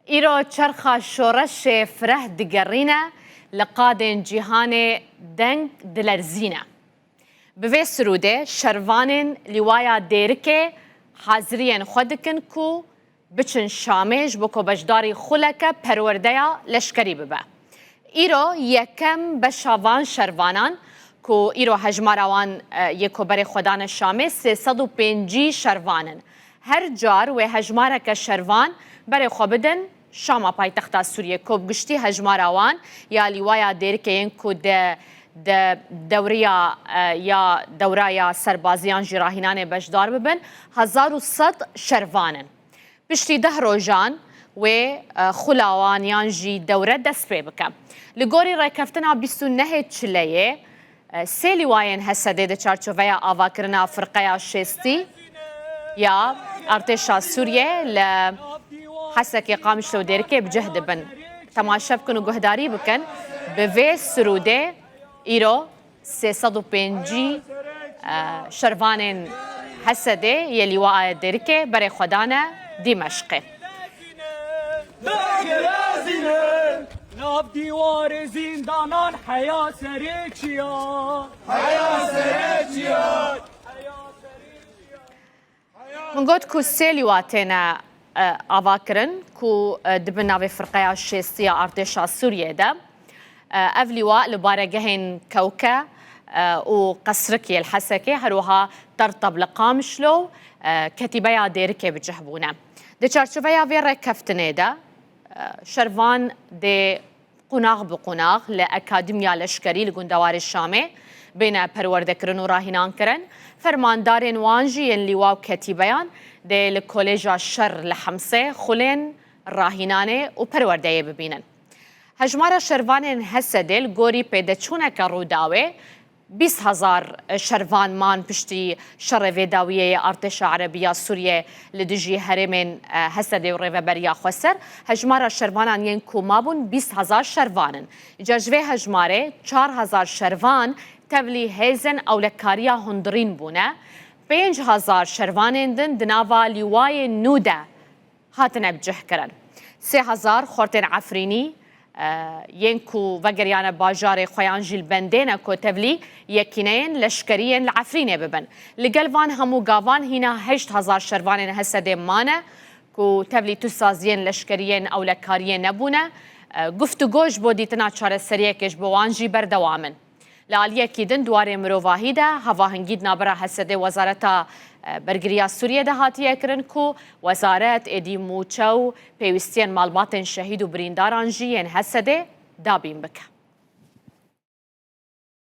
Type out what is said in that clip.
إيرو تشرخا شورش فره دقرينا لقادن جيهان دنگ دلرزينا بوی سروده شروانن لوایا دیرکه حاضرین خودکن کو بچن شامش بکو بجداری خلکه پروردهیا لشکری ببه. ایرو یکم بشاوان شروانان کو ایرو هجماروان یکو بر خدان شامه 350 شروانن. هر جار و هجماره که شروان بر خوابدن شاما پایتخت سوریه کوب گشتی هجماروان یا لوایا دیرکه این کو دوریا یا دورaya سربازیان جراهینان بشدار ببن 1100 شروانن. پشتی 10 روزان و خلاوانیان جی دوره دست پی بکم. لگوری رکفتنا 29 چلیه سه لیواین هسته ده چارچوبه آواکرنا فرقه شستی یا ارتشا سوریه ل حسکی قامش لو دیرکه بجهد بن تماشا بکن و گهداری بکن به سروده ایرو 350 شروان حسده یه لیوان دیرکه برای خدانه دمشق. ناف دیوار زندانان حیا سرچیا من گفت کو سه لیواتنا آواکرن کو دبن ناوی فرقه شیستی ارتشا سوریه ده اف لواء لبارجهن كوكا وقصركي الحسكي هروها ترطب لقامشلو كتيبيا ديركي بجهبونا دي چارچوبيا فيرا كفتنيدا شروان دي قناغ بقناغ لأكاديميا لشكري لقندوار الشامي بين پروردكرن وراهنان كرن فرماندارين وانجي لواء كتيبيان دي لكوليجا الشر لحمسة خلين راهناني وپرورديه ببينن هجمار شروان هسدل گوری پیدا چونک روداوه 20,000 شروان مان پشتی شر ویداویه ارتش عربیه سوریه لدجی هرمن هسده و ریوبریا خسر هجمار شروانان ین کومابون 20,000 شروانن ججوه هجماره 4,000 شروان تبلی هیزن او لکاریا هندرین بونه 5,000 شروانن دناوا لیوای نوده هاتن بجه کرن 3,000 خورتن عفرینی ينكو وقريانا باجاري خويان جيل بندينا كو تبلي يكينين لشكريين العفريني ببن لقلبان همو قافان هنا 8,000 شروان هسا دي مانا كو تبلي تسازين لشكريين او لكاريين نبونا قفتو قوش بودي تنا چار السرية كش بوانجي بردوامن لاليه كيدن دواري مروفاهي ده هوا هنگيد نابرا هسا دي وزارتا برگریا سوریه ده هاتیه کرن کو وزارت ادی موچو پیوستین مالباتن شهید و برینداران جیین هسده دابین بکه